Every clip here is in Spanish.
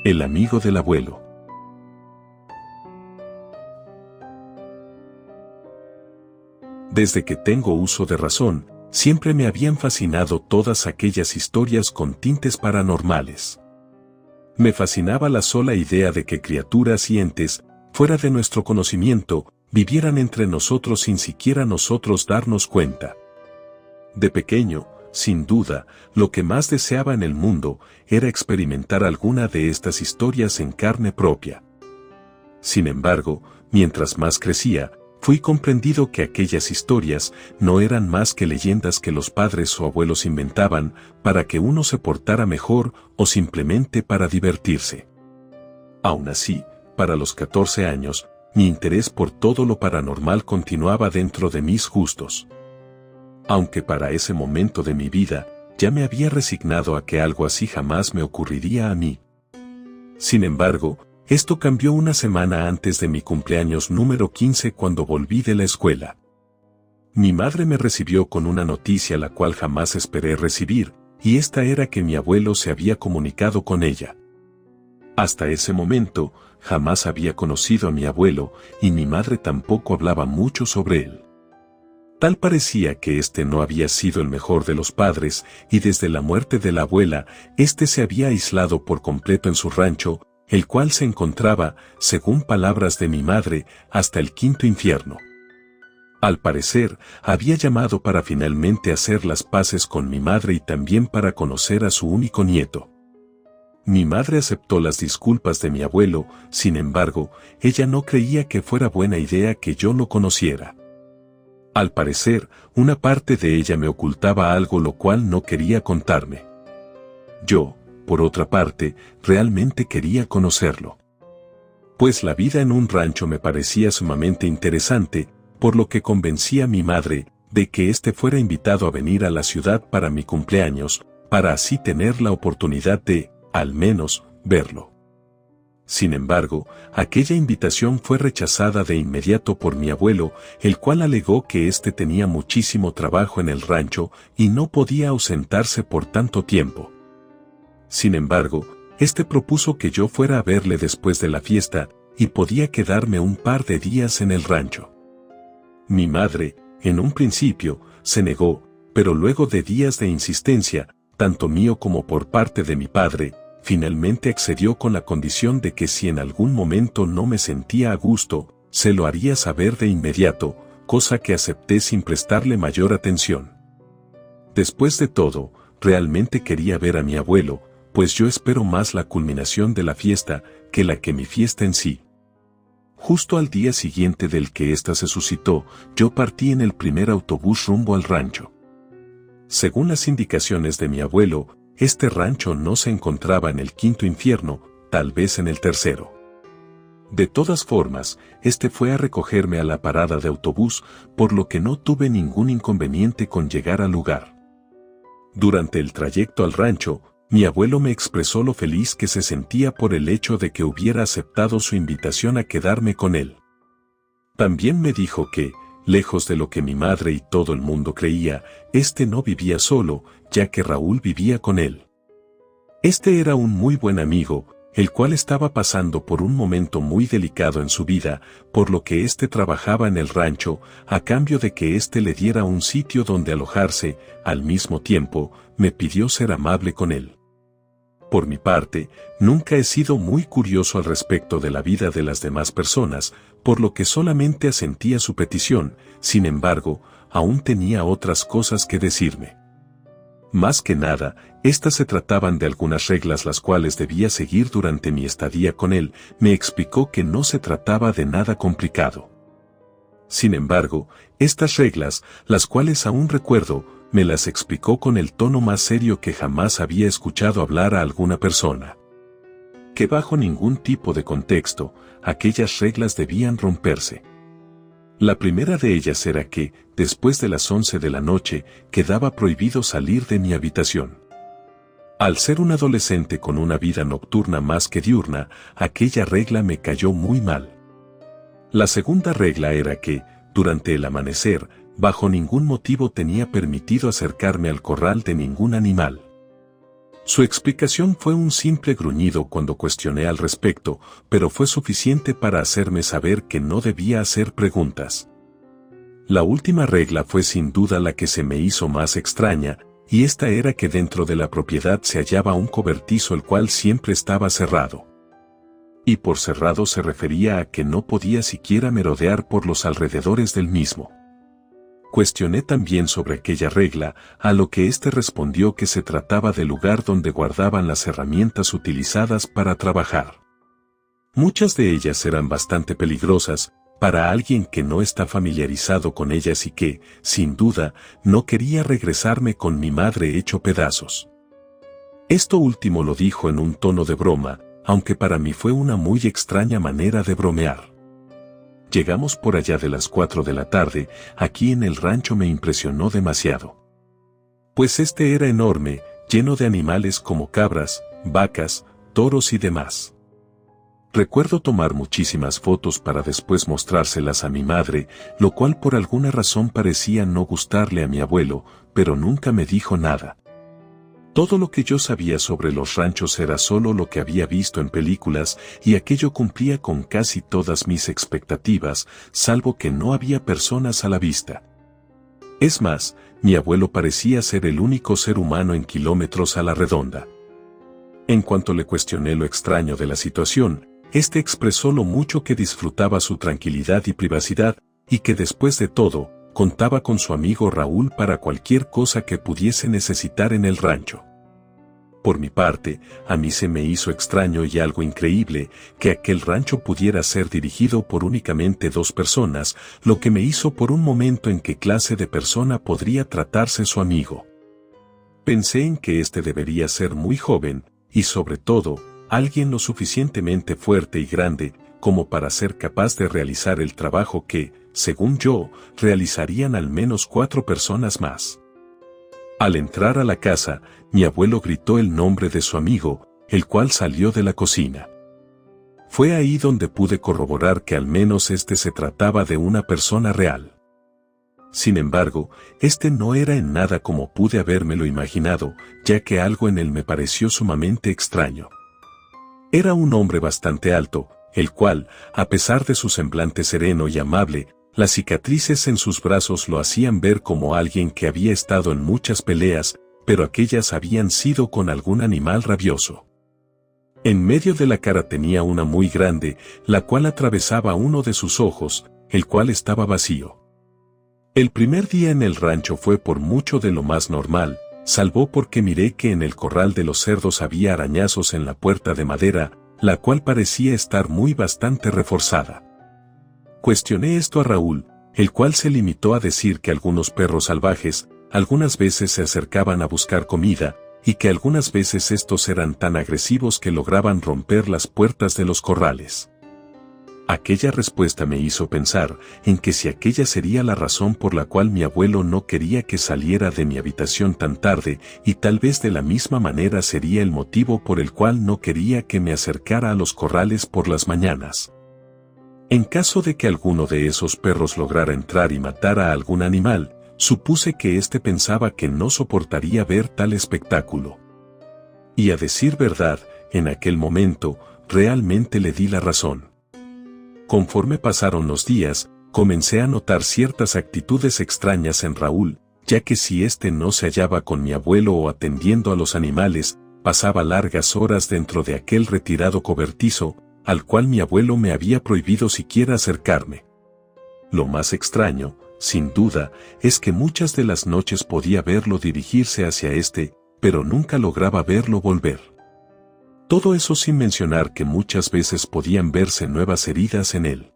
El amigo del abuelo. Desde que tengo uso de razón, siempre me habían fascinado todas aquellas historias con tintes paranormales. Me fascinaba la sola idea de que criaturas y entes, fuera de nuestro conocimiento, vivieran entre nosotros sin siquiera nosotros darnos cuenta. De pequeño, sin duda, lo que más deseaba en el mundo era experimentar alguna de estas historias en carne propia. Sin embargo, mientras más crecía, fui comprendido que aquellas historias no eran más que leyendas que los padres o abuelos inventaban para que uno se portara mejor o simplemente para divertirse. Aún así, para los 14 años, mi interés por todo lo paranormal continuaba dentro de mis gustos. Aunque para ese momento de mi vida, ya me había resignado a que algo así jamás me ocurriría a mí. Sin embargo, esto cambió una semana antes de mi cumpleaños número 15 cuando volví de la escuela. Mi madre me recibió con una noticia la cual jamás esperé recibir, y esta era que mi abuelo se había comunicado con ella. Hasta ese momento, jamás había conocido a mi abuelo, y mi madre tampoco hablaba mucho sobre él. Tal parecía que este no había sido el mejor de los padres, y desde la muerte de la abuela, este se había aislado por completo en su rancho, el cual se encontraba, según palabras de mi madre, hasta el quinto infierno. Al parecer, había llamado para finalmente hacer las paces con mi madre y también para conocer a su único nieto. Mi madre aceptó las disculpas de mi abuelo, sin embargo, ella no creía que fuera buena idea que yo lo conociera. Al parecer, una parte de ella me ocultaba algo lo cual no quería contarme. Yo, por otra parte, realmente quería conocerlo. Pues la vida en un rancho me parecía sumamente interesante, por lo que convencí a mi madre de que éste fuera invitado a venir a la ciudad para mi cumpleaños, para así tener la oportunidad de, al menos, verlo. Sin embargo, aquella invitación fue rechazada de inmediato por mi abuelo, el cual alegó que éste tenía muchísimo trabajo en el rancho y no podía ausentarse por tanto tiempo. Sin embargo, éste propuso que yo fuera a verle después de la fiesta y podía quedarme un par de días en el rancho. Mi madre, en un principio, se negó, pero luego de días de insistencia, tanto mío como por parte de mi padre, finalmente accedió con la condición de que si en algún momento no me sentía a gusto, se lo haría saber de inmediato, cosa que acepté sin prestarle mayor atención. Después de todo, realmente quería ver a mi abuelo, pues yo espero más la culminación de la fiesta que mi fiesta en sí. Justo al día siguiente del que ésta se suscitó, yo partí en el primer autobús rumbo al rancho. Según las indicaciones de mi abuelo, este rancho no se encontraba en el quinto infierno, tal vez en el tercero. De todas formas, este fue a recogerme a la parada de autobús, por lo que no tuve ningún inconveniente con llegar al lugar. Durante el trayecto al rancho, mi abuelo me expresó lo feliz que se sentía por el hecho de que hubiera aceptado su invitación a quedarme con él. También me dijo que, lejos de lo que mi madre y todo el mundo creía, este no vivía solo, ya que Raúl vivía con él. Este era un muy buen amigo, el cual estaba pasando por un momento muy delicado en su vida, por lo que este trabajaba en el rancho, a cambio de que este le diera un sitio donde alojarse. Al mismo tiempo, me pidió ser amable con él. Por mi parte, nunca he sido muy curioso al respecto de la vida de las demás personas, por lo que solamente asentí a su petición. Sin embargo, aún tenía otras cosas que decirme. Más que nada, estas se trataban de algunas reglas las cuales debía seguir durante mi estadía con él. Me explicó que no se trataba de nada complicado. Sin embargo, estas reglas, las cuales aún recuerdo, me las explicó con el tono más serio que jamás había escuchado hablar a alguna persona. Que bajo ningún tipo de contexto, aquellas reglas debían romperse. La primera de ellas era que, después de las 11 de la noche, quedaba prohibido salir de mi habitación. Al ser un adolescente con una vida nocturna más que diurna, aquella regla me cayó muy mal. La segunda regla era que, durante el amanecer, bajo ningún motivo tenía permitido acercarme al corral de ningún animal. Su explicación fue un simple gruñido cuando cuestioné al respecto, pero fue suficiente para hacerme saber que no debía hacer preguntas. La última regla fue sin duda la que se me hizo más extraña, y esta era que dentro de la propiedad se hallaba un cobertizo el cual siempre estaba cerrado. Y por cerrado se refería a que no podía siquiera merodear por los alrededores del mismo. Cuestioné también sobre aquella regla, a lo que éste respondió que se trataba del lugar donde guardaban las herramientas utilizadas para trabajar. Muchas de ellas eran bastante peligrosas para alguien que no está familiarizado con ellas y que, sin duda, no quería regresarme con mi madre hecho pedazos. Esto último lo dijo en un tono de broma, aunque para mí fue una muy extraña manera de bromear. Llegamos por allá de las 4 de la tarde, aquí en el rancho me impresionó demasiado. Pues este era enorme, lleno de animales como cabras, vacas, toros y demás. Recuerdo tomar muchísimas fotos para después mostrárselas a mi madre, lo cual por alguna razón parecía no gustarle a mi abuelo, pero nunca me dijo nada. Todo lo que yo sabía sobre los ranchos era solo lo que había visto en películas y aquello cumplía con casi todas mis expectativas, salvo que no había personas a la vista. Es más, mi abuelo parecía ser el único ser humano en kilómetros a la redonda. En cuanto le cuestioné lo extraño de la situación, este expresó lo mucho que disfrutaba su tranquilidad y privacidad, y que después de todo, contaba con su amigo Raúl para cualquier cosa que pudiese necesitar en el rancho. Por mi parte, a mí se me hizo extraño y algo increíble que aquel rancho pudiera ser dirigido por únicamente 2 personas, lo que me hizo por un momento en qué clase de persona podría tratarse su amigo. Pensé en que este debería ser muy joven, y sobre todo, alguien lo suficientemente fuerte y grande, como para ser capaz de realizar el trabajo que, según yo, realizarían al menos 4 personas más. Al entrar a la casa, mi abuelo gritó el nombre de su amigo, el cual salió de la cocina. Fue ahí donde pude corroborar que al menos este se trataba de una persona real. Sin embargo, este no era en nada como pude habérmelo imaginado, ya que algo en él me pareció sumamente extraño. Era un hombre bastante alto, el cual, a pesar de su semblante sereno y amable, las cicatrices en sus brazos lo hacían ver como alguien que había estado en muchas peleas, pero aquellas habían sido con algún animal rabioso. En medio de la cara tenía una muy grande, la cual atravesaba uno de sus ojos, el cual estaba vacío. El primer día en el rancho fue por mucho de lo más normal, salvo porque miré que en el corral de los cerdos había arañazos en la puerta de madera, la cual parecía estar muy bastante reforzada. Cuestioné esto a Raúl, el cual se limitó a decir que algunos perros salvajes, algunas veces se acercaban a buscar comida, y que algunas veces estos eran tan agresivos que lograban romper las puertas de los corrales. Aquella respuesta me hizo pensar en que si aquella sería la razón por la cual mi abuelo no quería que saliera de mi habitación tan tarde, y tal vez de la misma manera sería el motivo por el cual no quería que me acercara a los corrales por las mañanas. En caso de que alguno de esos perros lograra entrar y matar a algún animal, supuse que éste pensaba que no soportaría ver tal espectáculo. Y a decir verdad, en aquel momento, realmente le di la razón. Conforme pasaron los días, comencé a notar ciertas actitudes extrañas en Raúl, ya que si éste no se hallaba con mi abuelo o atendiendo a los animales, pasaba largas horas dentro de aquel retirado cobertizo, al cual mi abuelo me había prohibido siquiera acercarme. Lo más extraño, sin duda, es que muchas de las noches podía verlo dirigirse hacia este, pero nunca lograba verlo volver. Todo eso sin mencionar que muchas veces podían verse nuevas heridas en él.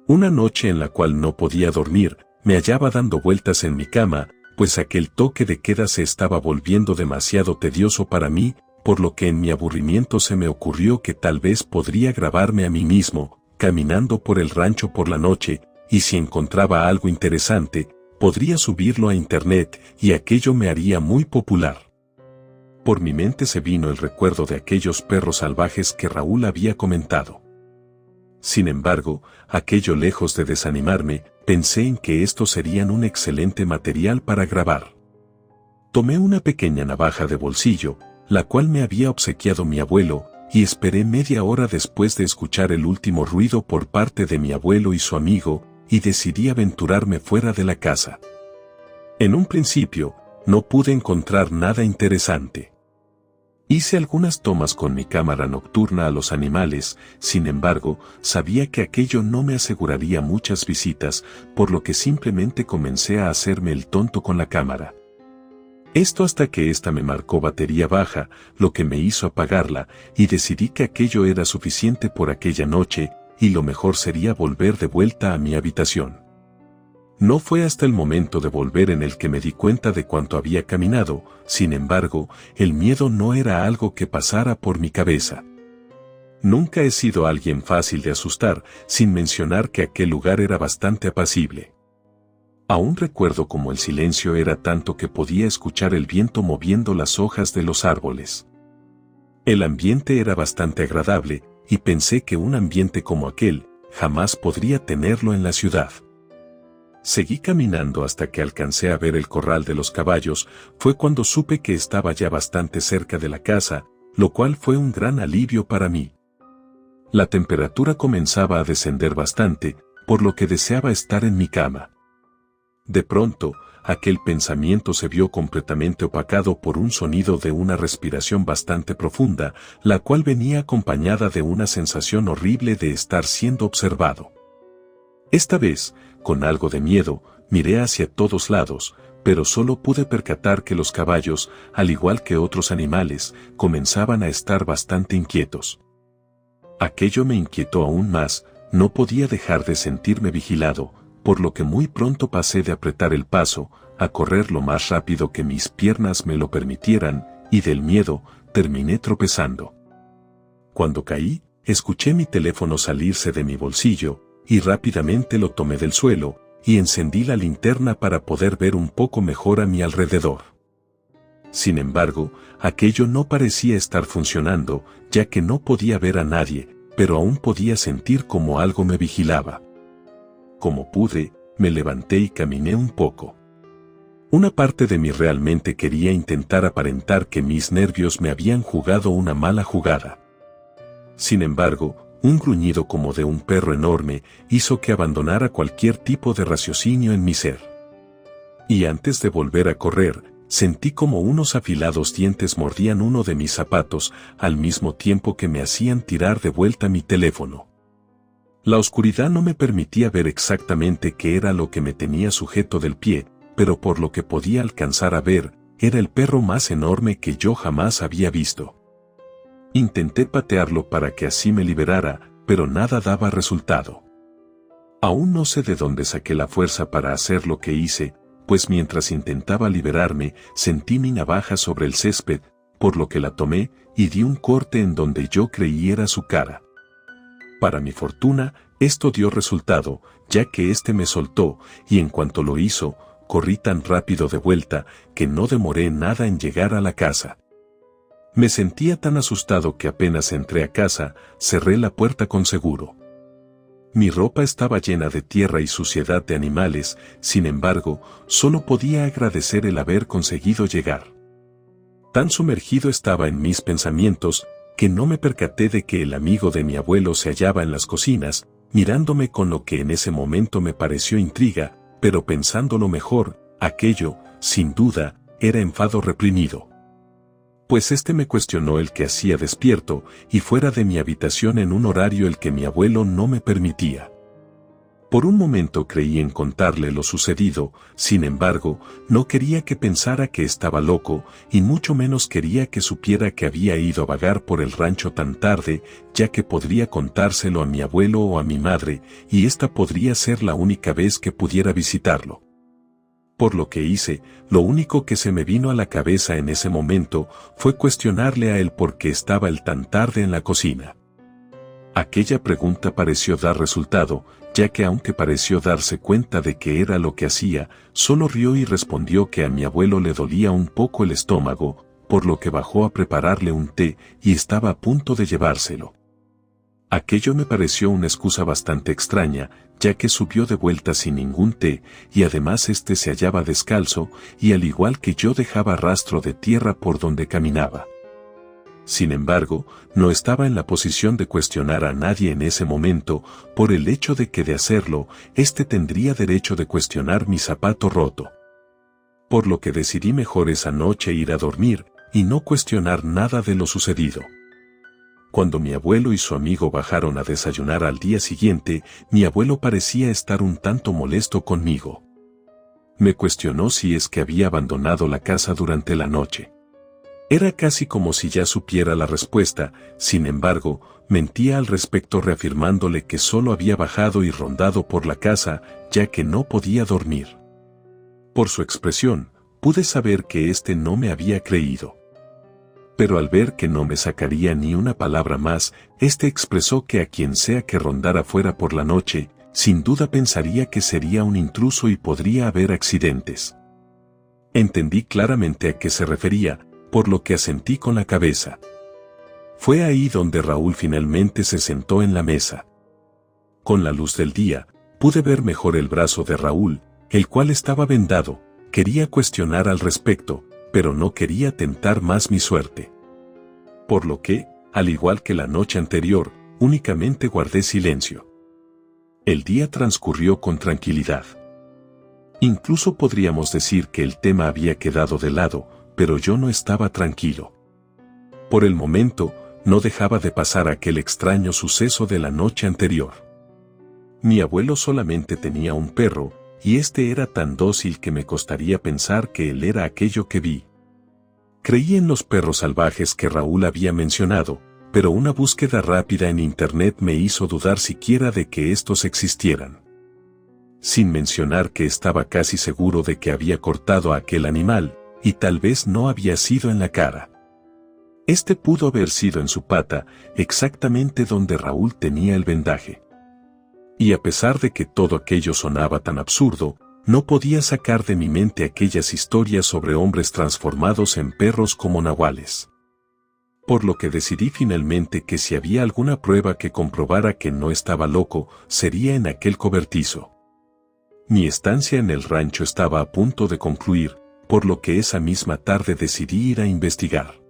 Una noche en la cual no podía dormir, me hallaba dando vueltas en mi cama, pues aquel toque de queda se estaba volviendo demasiado tedioso para mí, por lo que en mi aburrimiento se me ocurrió que tal vez podría grabarme a mí mismo, caminando por el rancho por la noche, y si encontraba algo interesante, podría subirlo a internet y aquello me haría muy popular. Por mi mente se vino el recuerdo de aquellos perros salvajes que Raúl había comentado. Sin embargo, aquello lejos de desanimarme, pensé en que estos serían un excelente material para grabar. Tomé una pequeña navaja de bolsillo, la cual me había obsequiado mi abuelo, y esperé media hora después de escuchar el último ruido por parte de mi abuelo y su amigo, y decidí aventurarme fuera de la casa. En un principio, no pude encontrar nada interesante. Hice algunas tomas con mi cámara nocturna a los animales, sin embargo, sabía que aquello no me aseguraría muchas visitas, por lo que simplemente comencé a hacerme el tonto con la cámara. Esto hasta que ésta me marcó batería baja, lo que me hizo apagarla, y decidí que aquello era suficiente por aquella noche, y lo mejor sería volver de vuelta a mi habitación. No fue hasta el momento de volver en el que me di cuenta de cuánto había caminado, sin embargo, el miedo no era algo que pasara por mi cabeza. Nunca he sido alguien fácil de asustar, sin mencionar que aquel lugar era bastante apacible. Aún recuerdo cómo el silencio era tanto que podía escuchar el viento moviendo las hojas de los árboles. El ambiente era bastante agradable, y pensé que un ambiente como aquel, jamás podría tenerlo en la ciudad. Seguí caminando hasta que alcancé a ver el corral de los caballos, fue cuando supe que estaba ya bastante cerca de la casa, lo cual fue un gran alivio para mí. La temperatura comenzaba a descender bastante, por lo que deseaba estar en mi cama. De pronto, aquel pensamiento se vio completamente opacado por un sonido de una respiración bastante profunda, la cual venía acompañada de una sensación horrible de estar siendo observado. Esta vez, con algo de miedo, miré hacia todos lados, pero solo pude percatar que los caballos, al igual que otros animales, comenzaban a estar bastante inquietos. Aquello me inquietó aún más, no podía dejar de sentirme vigilado, por lo que muy pronto pasé de apretar el paso, a correr lo más rápido que mis piernas me lo permitieran, y del miedo, terminé tropezando. Cuando caí, escuché mi teléfono salirse de mi bolsillo, y rápidamente lo tomé del suelo, y encendí la linterna para poder ver un poco mejor a mi alrededor. Sin embargo, aquello no parecía estar funcionando, ya que no podía ver a nadie, pero aún podía sentir como algo me vigilaba. Como pude, me levanté y caminé un poco. Una parte de mí realmente quería intentar aparentar que mis nervios me habían jugado una mala jugada. Sin embargo, un gruñido como de un perro enorme hizo que abandonara cualquier tipo de raciocinio en mi ser. Y antes de volver a correr, sentí como unos afilados dientes mordían uno de mis zapatos, al mismo tiempo que me hacían tirar de vuelta mi teléfono. La oscuridad no me permitía ver exactamente qué era lo que me tenía sujeto del pie, pero por lo que podía alcanzar a ver, era el perro más enorme que yo jamás había visto. Intenté patearlo para que así me liberara, pero nada daba resultado. Aún no sé de dónde saqué la fuerza para hacer lo que hice, pues mientras intentaba liberarme, sentí mi navaja sobre el césped, por lo que la tomé y di un corte en donde yo creí era su cara. Para mi fortuna, esto dio resultado, ya que éste me soltó, y en cuanto lo hizo, corrí tan rápido de vuelta, que no demoré nada en llegar a la casa. Me sentía tan asustado que apenas entré a casa, cerré la puerta con seguro. Mi ropa estaba llena de tierra y suciedad de animales, sin embargo, solo podía agradecer el haber conseguido llegar. Tan sumergido estaba en mis pensamientos, que no me percaté de que el amigo de mi abuelo se hallaba en las cocinas, mirándome con lo que en ese momento me pareció intriga, pero pensándolo mejor, aquello, sin duda, era enfado reprimido. Pues este me cuestionó el que hacía despierto y fuera de mi habitación en un horario el que mi abuelo no me permitía. Por un momento creí en contarle lo sucedido, sin embargo, no quería que pensara que estaba loco, y mucho menos quería que supiera que había ido a vagar por el rancho tan tarde, ya que podría contárselo a mi abuelo o a mi madre, y esta podría ser la única vez que pudiera visitarlo. Por lo que hice, lo único que se me vino a la cabeza en ese momento fue cuestionarle a él por qué estaba él tan tarde en la cocina. Aquella pregunta pareció dar resultado, ya que aunque pareció darse cuenta de que era lo que hacía, solo rió y respondió que a mi abuelo le dolía un poco el estómago, por lo que bajó a prepararle un té y estaba a punto de llevárselo. Aquello me pareció una excusa bastante extraña, ya que subió de vuelta sin ningún té, y además este se hallaba descalzo, y al igual que yo dejaba rastro de tierra por donde caminaba. Sin embargo, no estaba en la posición de cuestionar a nadie en ese momento, por el hecho de que de hacerlo, éste tendría derecho de cuestionar mi zapato roto. Por lo que decidí mejor esa noche ir a dormir, y no cuestionar nada de lo sucedido. Cuando mi abuelo y su amigo bajaron a desayunar al día siguiente, mi abuelo parecía estar un tanto molesto conmigo. Me cuestionó si es que había abandonado la casa durante la noche. Era casi como si ya supiera la respuesta, sin embargo, mentía al respecto reafirmándole que solo había bajado y rondado por la casa, ya que no podía dormir. Por su expresión, pude saber que éste no me había creído. Pero al ver que no me sacaría ni una palabra más, éste expresó que a quien sea que rondara fuera por la noche, sin duda pensaría que sería un intruso y podría haber accidentes. Entendí claramente a qué se refería, por lo que asentí con la cabeza. Fue ahí donde Raúl finalmente se sentó en la mesa. Con la luz del día, pude ver mejor el brazo de Raúl, el cual estaba vendado. Quería cuestionar al respecto, pero no quería tentar más mi suerte. Por lo que, al igual que la noche anterior, únicamente guardé silencio. El día transcurrió con tranquilidad. Incluso podríamos decir que el tema había quedado de lado, pero yo no estaba tranquilo. Por el momento, no dejaba de pasar aquel extraño suceso de la noche anterior. Mi abuelo solamente tenía un perro, y este era tan dócil que me costaría pensar que él era aquello que vi. Creí en los perros salvajes que Raúl había mencionado, pero una búsqueda rápida en internet me hizo dudar siquiera de que estos existieran. Sin mencionar que estaba casi seguro de que había cortado a aquel animal, y tal vez no había sido en la cara. Este pudo haber sido en su pata, exactamente donde Raúl tenía el vendaje. Y a pesar de que todo aquello sonaba tan absurdo, no podía sacar de mi mente aquellas historias sobre hombres transformados en perros como nahuales. Por lo que decidí finalmente que si había alguna prueba que comprobara que no estaba loco, sería en aquel cobertizo. Mi estancia en el rancho estaba a punto de concluir, por lo que esa misma tarde decidí ir a investigar.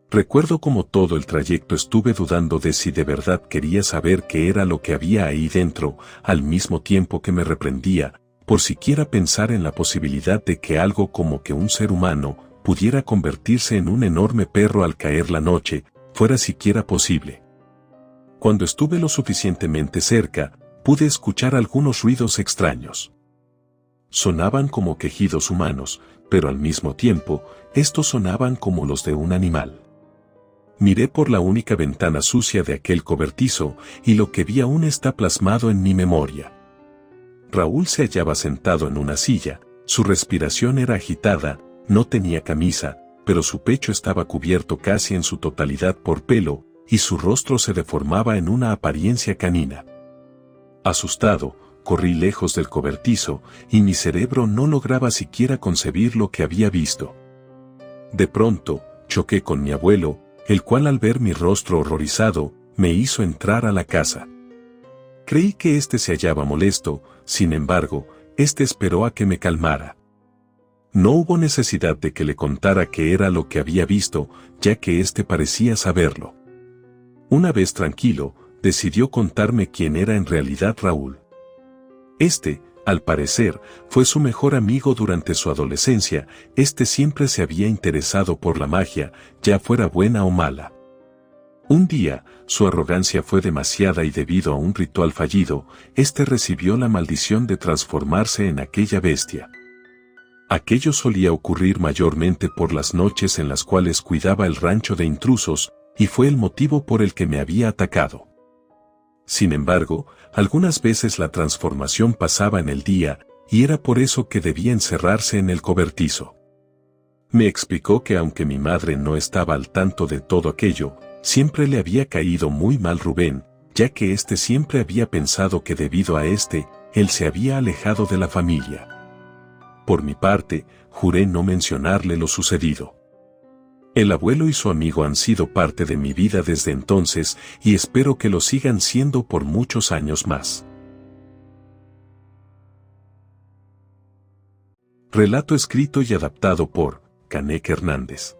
Recuerdo como todo el trayecto estuve dudando de si de verdad quería saber qué era lo que había ahí dentro, al mismo tiempo que me reprendía, por siquiera pensar en la posibilidad de que algo como que un ser humano pudiera convertirse en un enorme perro al caer la noche, fuera siquiera posible. Cuando estuve lo suficientemente cerca, pude escuchar algunos ruidos extraños. Sonaban como quejidos humanos, pero al mismo tiempo, estos sonaban como los de un animal. Miré por la única ventana sucia de aquel cobertizo, y lo que vi aún está plasmado en mi memoria. Raúl se hallaba sentado en una silla, su respiración era agitada, no tenía camisa, pero su pecho estaba cubierto casi en su totalidad por pelo, y su rostro se deformaba en una apariencia canina. Asustado, corrí lejos del cobertizo, y mi cerebro no lograba siquiera concebir lo que había visto. De pronto, choqué con mi abuelo, el cual al ver mi rostro horrorizado, me hizo entrar a la casa. Creí que éste se hallaba molesto, sin embargo, éste esperó a que me calmara. No hubo necesidad de que le contara qué era lo que había visto, ya que éste parecía saberlo. Una vez tranquilo, decidió contarme quién era en realidad Raúl. Este, al parecer, fue su mejor amigo durante su adolescencia. Este siempre se había interesado por la magia, ya fuera buena o mala. Un día, su arrogancia fue demasiada y debido a un ritual fallido, este recibió la maldición de transformarse en aquella bestia. Aquello solía ocurrir mayormente por las noches en las cuales cuidaba el rancho de intrusos, y fue el motivo por el que me había atacado. Sin embargo, algunas veces la transformación pasaba en el día, y era por eso que debía encerrarse en el cobertizo. Me explicó que aunque mi madre no estaba al tanto de todo aquello, siempre le había caído muy mal Rubén, ya que éste siempre había pensado que debido a él se había alejado de la familia. Por mi parte, juré no mencionarle lo sucedido. El abuelo y su amigo han sido parte de mi vida desde entonces y espero que lo sigan siendo por muchos años más. Relato escrito y adaptado por Canek Hernández.